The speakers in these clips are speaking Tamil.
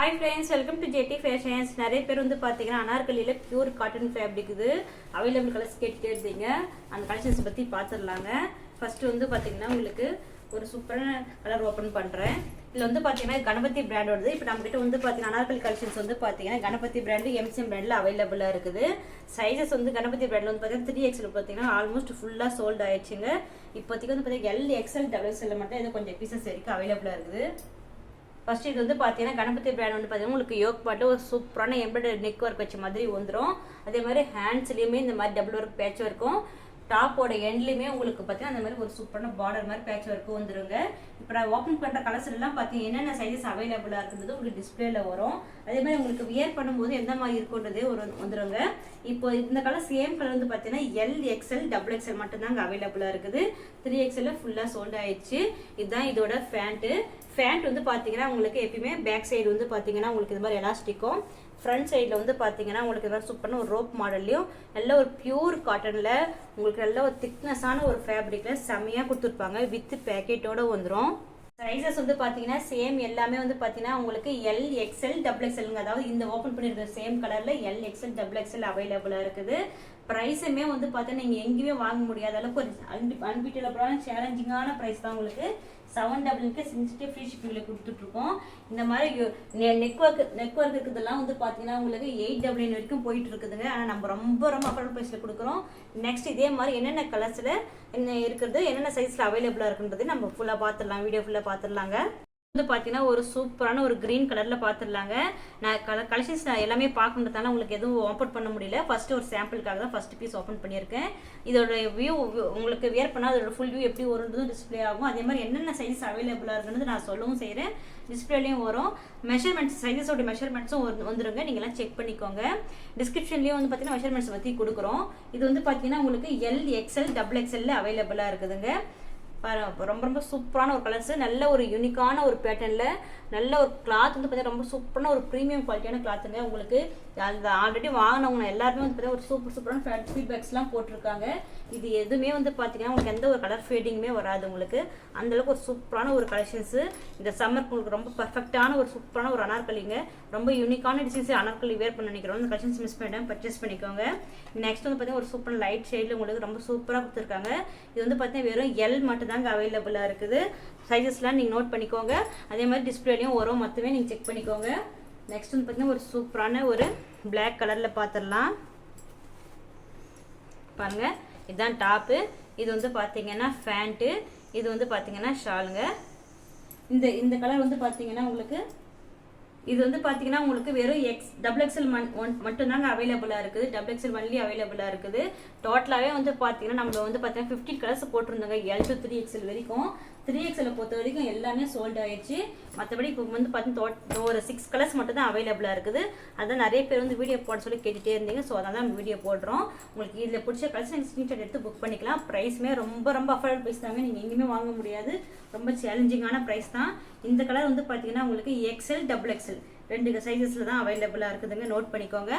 Hi friends, welcome to JD fashions. நிறைய பேர் வந்து பார்த்தீங்கன்னா அனார்கலியில் பியூர் காட்டன் ஃபேப்ரிக் இது அவைலபிள் கலர்ஸ் கேட்டுட்டே இருந்தீங்க. அந்த கலெக்ஷன்ஸ் பற்றி பார்த்துடலாங்க. ஃபர்ஸ்ட் வந்து பார்த்தீங்கன்னா உங்களுக்கு ஒரு சூப்பரான கலர் ஓப்பன் பண்ணுறேன். இதில் வந்து பார்த்தீங்கன்னா கணபதி பிராண்டோடது. இப்போ நம்மகிட்ட வந்து பார்த்தீங்கன்னா அனார்கலி கலெக்ஷன்ஸ் வந்து பார்த்தீங்கன்னா கணபதி பிராண்டு எம்சிஎம் பிராண்டில் அவைலபிளாக இருக்குது. சைஸஸ் வந்து கணபதி பிராண்டில் வந்து பார்த்தீங்கன்னா 3XL பார்த்தீங்கன்னா ஆல்மோஸ்ட் ஃபுல்லாக சோல்ட் ஆயிடுச்சுங்க. இப்போதைக்கு வந்து பார்த்தீங்கன்னா LXL XXL மட்டும் ஏதோ கொஞ்சம் பீசஸ் வரைக்கும் அவைலபிளாக இருக்குது. ஃபர்ஸ்ட் இது வந்து பார்த்தீங்கன்னா கணபதி பிராண்ட் வந்து பார்த்தீங்கன்னா உங்களுக்கு யோக் பாட்டு ஒரு சூப்பரான எம்ப்ராய்டரி நெக் ஒர்க் வச்ச மாதிரி வந்துடும். அதே மாதிரி ஹேண்ட்ஸ்லேயுமே இந்த மாதிரி டபுள் ஒர்க் பேட்ச் இருக்கும். டாப்போட எண்ட்லையுமே உங்களுக்கு பார்த்தீங்கன்னா அந்த மாதிரி ஒரு சூப்பரான பார்டர் மாதிரி பேட்ச் ஒர்க்கு வந்துருங்க. இப்போ நான் ஓப்பன் பண்ணுற கலர்ஸ் எல்லாம் பார்த்தீங்கன்னா என்னென்ன சைஸஸ் அவைலபிளாக இருக்குன்றது உங்களுக்கு டிஸ்பிளேல வரும். அதே மாதிரி உங்களுக்கு வியர் பண்ணும்போது எந்த மாதிரி இருக்குன்றதே ஒரு வந்துருங்க. இப்போ இந்த கலர் சேம் கலர் வந்து பார்த்தீங்கன்னா LXL XXL மட்டும்தாங்க அவைலபிளாக இருக்குது. 3XL ஃபுல்லாக சோல்ட் ஆயிடுச்சு. இதுதான் இதோட ஃபேண்ட் வந்து பார்த்தீங்கன்னா உங்களுக்கு எப்பயுமே பேக் சைடு வந்து பார்த்தீங்கன்னா உங்களுக்கு இது மாதிரி எலாஸ்டிக்கும், ஃப்ரண்ட் சைடில் வந்து பார்த்தீங்கன்னா உங்களுக்கு இது மாதிரி சூப்பரான ஒரு ரோப் மாடல்லையும் நல்ல ஒரு பியூர் காட்டனில் உங்களுக்கு நல்ல ஒரு திக்னஸான ஒரு ஃபேப்ரிக்கில் செம்மையாக கொடுத்துருப்பாங்க. வித் பேக்கெட்டோடு வந்துடும். சைஸஸ் வந்து பார்த்தீங்கன்னா சேம் எல்லாமே வந்து பார்த்தீங்கன்னா உங்களுக்கு LXL XXLங்க. அதாவது இந்த ஓப்பன் பண்ணியிருக்கிற சேம் கலரில் LXL XXL அவைலபிளாக இருக்குது. ப்ரைஸுமே வந்து பார்த்தீங்கன்னா நீங்கள் எங்கேயுமே வாங்க முடியாத அளவுக்கு ஒரு அன்பீட்டபிளான சேலஞ்சிங்கான ப்ரைஸ் தான். உங்களுக்கு 700 சென்சிட்டிவ் ஃப்ரீ ஷிப்பிங்கில் கொடுத்துட்ருக்கோம். இந்த மாதிரி நெக் ஒர்க் இருக்குதெல்லாம் வந்து பார்த்தீங்கன்னா உங்களுக்கு 899 வரைக்கும் போயிட்டு இருக்குதுங்க. ஆனால் நம்ம ரொம்ப அஃபோர்டபுள் ப்ரைஸில் கொடுக்குறோம். நெக்ஸ்ட் இதே மாதிரி என்னென்ன கலர்ஸில் என்ன இருக்கிறது, என்னென்ன சைஸில் அவைலபிளாக இருக்குன்றது நம்ம ஃபுல்லாக பார்த்துடலாம். வீடியோ ஃபுல்லாக பார்த்துடலாங்க. வந்து பார்த்தீங்கன்னா ஒரு சூப்பரான ஒரு க்ரீன் கலரில் பார்த்துடலாங்க. நான் கலெக்ஷன்ஸ் எல்லாமே பார்க்கணுன்றதால உங்களுக்கு எதுவும் ஓப்பன் பண்ண முடியல. ஃபர்ஸ்ட் ஒரு சாம்பிளுக்காக தான் ஃபர்ஸ்ட் பீஸ் ஓப்பன் பண்ணியிருக்கேன். இதோட வியூ உங்களுக்கு வியர் பண்ணால் அதோட ஃபுல் வியூ எப்படி வருன்றதும் டிஸ்பிளே ஆகும். அதே மாதிரி என்னென்ன சைஸ் அவைலபிளாக இருக்குன்னு நான் சொல்லவும் செய்கிறேன். டிஸ்பிளேலையும் வரும். மெஷர்மெண்ட்ஸ் சைஸஸோட மெஷர்மெண்ட்ஸும் வந்துருங்க. நீங்கள்லாம் செக் பண்ணிக்கோங்க. டிஸ்கிரிப்ஷன்லேயும் வந்து பார்த்தீங்கன்னா மெஷர்மெண்ட்ஸ் பற்றி கொடுக்குறோம். இது வந்து பார்த்தீங்கன்னா உங்களுக்கு LXL XXL அவைலபிளாக இருக்குதுங்க. ரொம்ப சூப்பரான ஒரு கலர்ஸ், நல்ல ஒரு யூனிக்கான ஒரு பேட்டர்னில் நல்ல ஒரு கிளாத் வந்து பார்த்தீங்கன்னா ரொம்ப சூப்பரான ஒரு ப்ரீமியம் குவாலிட்டியான கிளாத்துங்க. உங்களுக்கு அந்த ஆல்ரெடி வாங்கினவங்க எல்லாருமே வந்து பார்த்தீங்கன்னா ஒரு சூப்பரான ஃபீட்பேக்ஸ்லாம் போட்டிருக்காங்க. இது எதுவுமே வந்து பார்த்தீங்கன்னா உங்களுக்கு எந்த ஒரு கலர் ஃபேடிங்குமே வராது. உங்களுக்கு அந்தளவுக்கு ஒரு சூப்பரான ஒரு கலெக்ஷன்ஸு இந்த சம்மருக்கு உங்களுக்கு ரொம்ப பர்ஃபெக்டான ஒரு சூப்பரான ஒரு அனார்கலிங்க. ரொம்ப யூனிக்கான டிசைன்ஸ் அனார்கலி வேர் பண்ண நினைக்கிறோம். இந்த கலெக்ஷன்ஸ் மிஸ் பண்ணிட்டாங்க, பர்ச்சேஸ் பண்ணிக்கோங்க. நெக்ஸ்ட் வந்து பார்த்தீங்கன்னா ஒரு சூப்பர் லைட் ஷேடில் உங்களுக்கு ரொம்ப சூப்பராக கொடுத்துருக்காங்க. இது வந்து பார்த்தீங்கன்னா வெறும் L மட்டும் தாங்க அவைலபிளாக இருக்குது. சைஸஸ்லாம் நீங்கள் நோட் பண்ணிக்கோங்க. அதே மாதிரி டிஸ்பிளேலையும் வரும், மொத்தமே நீங்கள் செக் பண்ணிக்கோங்க. நெக்ஸ்ட் வந்து பார்த்தீங்கன்னா ஒரு சூப்பரான ஒரு பிளாக் கலரில் பார்த்துடலாம். பாருங்கள், இதுதான் டாப்பு. இது வந்து பார்த்தீங்கன்னா ஃபேண்ட்டு. இது வந்து பார்த்தீங்கன்னா ஷாலுங்க. இந்த கலர் வந்து பார்த்தீங்கன்னா உங்களுக்கு இது வந்து பார்த்தீங்கன்னா உங்களுக்கு வெறும் XXL மட்டும்தாங்க அவைலபிளாக இருக்குது. XXL ஒன்லி அவைலபிளாக இருக்குது. டோட்டலாகவே வந்து பார்த்தீங்கன்னா நம்ம வந்து பார்த்தீங்கன்னா 15 கலர்ஸ் போட்டிருந்தாங்க L to 3XL வரைக்கும். 3XL பொறுத்த வரைக்கும் எல்லாமே சோல்ட் ஆயிடுச்சு. மற்றபடி இப்போ வந்து பார்த்தீங்கன்னா ஒரு 6 கலர்ஸ் மட்டும் தான் அவைலபிளாக இருக்குது. அதான் நிறைய பேர் வந்து வீடியோ போட சொல்லி கேட்டுகிட்டே இருந்தீங்க. ஸோ அதனால நம்ம வீடியோ போடுறோம். உங்களுக்கு இதில் பிடிச்ச கலர்ஸ் நீங்கள் ஸ்க்ரீன்ஷாட் எடுத்து புக் பண்ணிக்கலாம். ப்ரைஸுமே ரொம்ப அஃபோர்டபுள் ப்ரைஸ் தாங்க. நீங்கள் எங்கேயுமே வாங்க முடியாது. ரொம்ப சேலஞ்சிங்கான ப்ரைஸ் தான். இந்த கலர் வந்து பார்த்தீங்கன்னா உங்களுக்கு XL XXL 2 சைஸஸில் தான் அவைலபிளாக இருக்குதுங்க. நோட் பண்ணிக்கோங்க.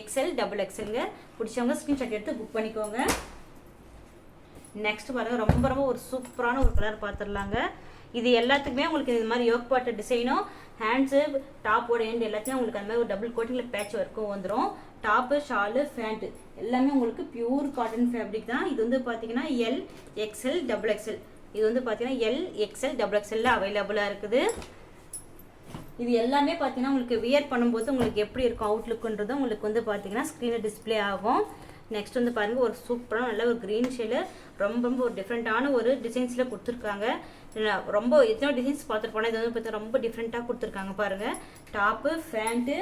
XL XXLங்க. பிடிச்சவங்க ஸ்க்ரீன்ஷாட் எடுத்து புக் பண்ணிக்கோங்க. நெக்ஸ்ட் பாருங்கள், ரொம்ப ஒரு சூப்பரான ஒரு கலர் பார்த்துடலாங்க. இது எல்லாத்துக்குமே உங்களுக்கு இது மாதிரி யோக் பாட்டு டிசைனும் ஹேண்ட்ஸு டாப்போட எண்ட் எல்லாத்தையும் உங்களுக்கு அந்த மாதிரி ஒரு டபுள் கோட்டிங்கில் பேட்ச் ஒர்க்கும் வந்துடும். டாப்பு, ஷாலு, ஃபேண்ட்டு எல்லாமே உங்களுக்கு பியூர் காட்டன் ஃபேப்ரிக் தான். இது வந்து பார்த்தீங்கன்னா LXL XXL. இது வந்து பார்த்தீங்கன்னா LXL XXL அவைலபிளாக இருக்குது. இது எல்லாமே பார்த்தீங்கன்னா உங்களுக்கு வியர் பண்ணும்போது உங்களுக்கு எப்படி இருக்கும் அவுட்லுக்குன்றது உங்களுக்கு வந்து பார்த்தீங்கன்னா ஸ்க்ரீனில் டிஸ்பிளே ஆகும். நெக்ஸ்ட் வந்து பாருங்கள், ஒரு சூப்பரான நல்ல ஒரு க்ரீன் ஷேடு ரொம்ப ஒரு டிஃப்ரெண்ட்டான ஒரு டிசைன்ஸில் கொடுத்துருக்காங்க. ரொம்ப எத்தனை டிசைன்ஸ் பார்த்துட்டு போனால் இது வந்து பார்த்தீங்கன்னா ரொம்ப டிஃப்ரெண்ட்டாக கொடுத்துருக்காங்க. பாருங்கள், டாப்பு, ஃபேண்ட்டு,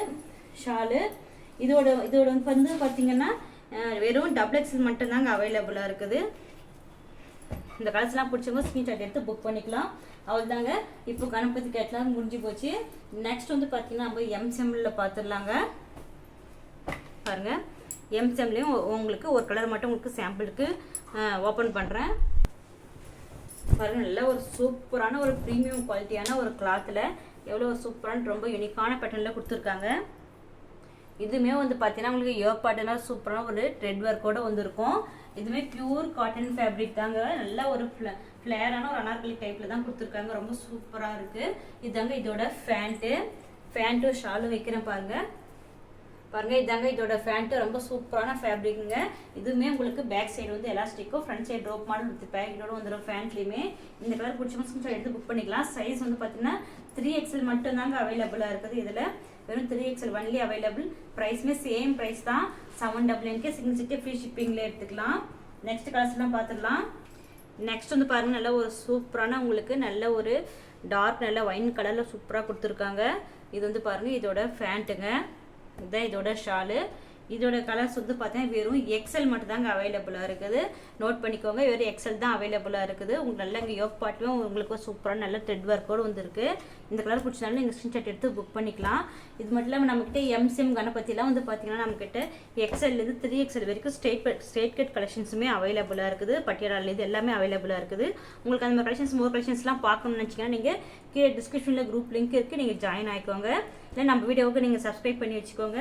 ஷாலு. இதோட வந்து பார்த்தீங்கன்னா வெறும் XXL மட்டும்தாங்க அவைலபிளாக இருக்குது. இந்த கலர்ஸ்லாம் பிடிச்சவங்க ஸ்க்ரீன்ஷாட் எடுத்து புக் பண்ணிக்கலாம். அவ்வளோதாங்க. இப்போ கணபதி கேட்லாம் முடிஞ்சு போச்சு. நெக்ஸ்ட் வந்து பார்த்தீங்கன்னா நம்ம எம்சிஎம்ல பார்த்துடலாங்க. பாருங்கள், எம்சிஎம்லேயும் உங்களுக்கு ஒரு கலர் மட்டும் உங்களுக்கு சாம்பிளுக்கு ஓப்பன் பண்ணுறேன். பாருங்கள், நல்ல ஒரு சூப்பரான ஒரு ப்ரீமியம் குவாலிட்டியான ஒரு கிளாத்தில் எவ்வளோ ஒரு சூப்பரான ரொம்ப யூனிக்கான பேட்டர்னில் கொடுத்துருக்காங்க. இதுவுமே வந்து பார்த்தீங்கன்னா உங்களுக்கு யோக் பாட்டனாக சூப்பரான ஒரு த்ரெட் ஒர்க்கோடு வந்துருக்கும். இதுவுமே பியூர் காட்டன் ஃபேப்ரிக் தாங்க. நல்ல ஒரு ஃப்ளேரான ஒரு அனார்கலி டைப்பில் தான் கொடுத்துருக்காங்க. ரொம்ப சூப்பராக இருக்குது. இதுதாங்க இதோட ஃபேண்ட்டு. ஃபேண்ட்டும் ஷாலும் வைக்கிறேன் பாருங்கள். பாருங்கள் இதாங்க இதோட ஃபேண்ட்டு ரொம்ப சூப்பரான ஃபேப்ரிக்குங்க. இதுவுமே உங்களுக்கு பேக் சைடு வந்து எலாஸ்டிக்கும் front side rope model with பேக்கெட்டோட வந்துடும். ஃபேண்ட்லேயுமே இந்த கலர் பிடிச்ச ஸ்கிரீன்ஷாட் எடுத்து புக் பண்ணிக்கலாம். சைஸ் வந்து பார்த்தீங்கன்னா 3XL மட்டும்தாங்க அவைலபிளாக இருக்குது. இதில் வெறும் 3XL ஒன்லி அவைலபிள். ப்ரைஸுமே சேம் ப்ரைஸ் தான். 799 சிங்கிள் சிட்டி ஃப்ரீ ஷிப்பிங்கில் எடுத்துக்கலாம். நெக்ஸ்ட் கலர்ஸ்லாம் பார்த்துடலாம். நெக்ஸ்ட் வந்து பாருங்கள் நல்ல ஒரு சூப்பரான உங்களுக்கு நல்ல ஒரு டார்க் நல்ல ஒயின் கலரில் சூப்பராக கொடுத்துருக்காங்க. இது வந்து பாருங்கள் இதோட ஃபேண்ட்டுங்க. இதுதான் இதோட ஷாலு. இதோட கலர்ஸ் வந்து பார்த்தீங்கன்னா வெறும் XL மட்டும் தாங்க அவைலபிளாக இருக்குது. நோட் பண்ணிக்கோங்க, வெறும் XL தான் அவைலபிளாக இருக்குது. உங்களுக்கு நல்ல இங்கே யோக் பாட்டும் உங்களுக்கு சூப்பரான நல்ல த்ரெட் ஒர்க்கோடு வந்துருக்கு. இந்த கலர் பிடிச்சனாலும் நீங்கள் ஸ்கிரீன்ஷாட் எடுத்து புக் பண்ணிக்கலாம். இது மட்டும் இல்லாமல் நம்மக்கிட்ட MCM கணபதிலாம் வந்து பார்த்தீங்கன்னா நம்மக்கிட்ட XLலேருந்து 3XL வரைக்கும் ஸ்ட்ரெயிட் கட் கலெக்ஷன்ஸுமே அவைலபிளாக இருக்குது. பட்டியாலாலேருந்து எல்லாமே அவைலபிளாக இருக்குது. உங்களுக்கு அந்த மாதிரி கலெக்ஷன்ஸ் மோர் கலெக்ஷன்ஸ்லாம் பார்க்கணும்னு நினச்சிங்கன்னா நீங்கள் கீழே டிஸ்கிரிப்ஷனில் குரூப் லிங்க் இருக்குது, நீங்கள் ஜாயின் ஆகிக்கோங்க. இல்லை நம்ம வீடியோவுக்கு நீங்கள் சப்ஸ்கிரைப் பண்ணி வச்சுக்கோங்க.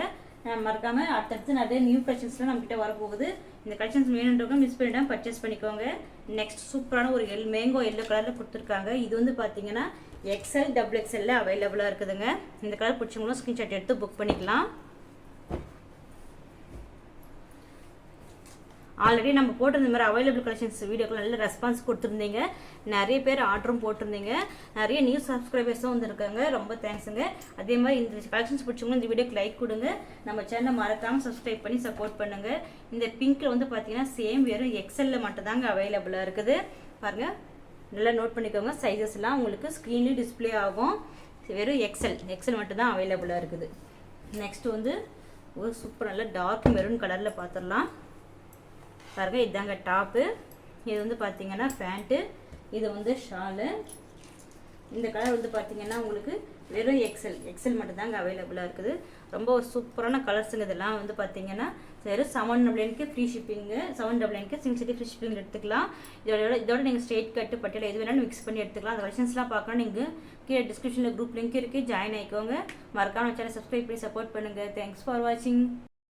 மறக்காமல் அடுத்தடுத்து நிறைய நியூ கலெக்ஷன்ஸ்லாம் நம்மகிட்ட வரப்போகுது. இந்த கலெக்ஷன்ஸ் வேணுன்றவங்க மிஸ் பண்ணிட்டால் பர்ச்சேஸ் பண்ணிக்கோங்க. நெக்ஸ்ட் சூப்பரான ஒரு மேங்கோ எல்லோ கலரில் கொடுத்துருக்காங்க. இது வந்து பார்த்தீங்கன்னா XL XXL அவைலபிளாக இருக்குதுங்க. இந்த கலர் பிடிச்சவங்களும் ஸ்க்ரீன்ஷாட் எடுத்து புக் பண்ணிக்கலாம். ஆல்ரெடி நம்ம போட்டிருந்த மாதிரி அவைலபிள் கலெக்ஷன்ஸ் வீடியோக்கு நல்ல ரெஸ்பான்ஸ் கொடுத்துருந்தீங்க. நிறைய பேர் ஆர்டரும் போட்டிருந்தீங்க. நிறைய நியூ சப்ஸ்கிரைபர்ஸும் வந்துருக்காங்க. ரொம்ப தேங்க்ஸுங்க. அதே மாதிரி இந்த கலெக்ஷன்ஸ் பிடிச்சவங்க இந்த வீடியோக்கு லைக் கொடுங்க. நம்ம சேனலை மறக்காமல் சப்ஸ்கிரைப் பண்ணி சப்போர்ட் பண்ணுங்கள். இந்த பிங்க்கில் வந்து பார்த்தீங்கன்னா சேம் வெறும் XLல மட்டும் தாங்க அவைலபிளாக இருக்குது. பாருங்கள் நல்லா நோட் பண்ணிக்கோங்க. சைஸஸ்லாம் உங்களுக்கு ஸ்க்ரீன்லேயும் டிஸ்பிளே ஆகும். வெறும் XL மட்டும் தான் அவைலபிளாக இருக்குது. நெக்ஸ்ட் வந்து ஒரு சூப்பர் நல்ல டார்க் மெரூன் கலரில் பார்த்துடலாம். பாருங்க இதாங்க டாப்பு. இது வந்து பார்த்தீங்கன்னா பேண்ட்டு. இது வந்து ஷாலு. இந்த கலர் வந்து பார்த்தீங்கன்னா உங்களுக்கு வெறும் XL மட்டும் தாங்க அவைலபிளாக இருக்குது. ரொம்ப சூப்பரான கலர்ஸுங்க. இதெல்லாம் வந்து பார்த்தீங்கன்னா வெறும் 799 free shipping. 799 single city free shipping எடுத்துக்கலாம். இதோட நீங்கள் ஸ்ட்ரெயிட் கட்டு பட்டியல எது வேணாலும் மிக்ஸ் பண்ணி எடுத்துக்கலாம். அந்த கலெக்ஷன்ஸ்லாம் பார்க்கணும் நீங்கள் கீழே டிஸ்கிரிப்ஷனில் குரூப் லிங்க் இருக்குது, ஜாயின் ஆகிக்கோங்க. மறக்காம சேனல் சப்ஸ்கிரைப் பண்ணி சப்போர்ட் பண்ணுங்கள். தேங்க்ஸ் ஃபார் வாட்சிங்.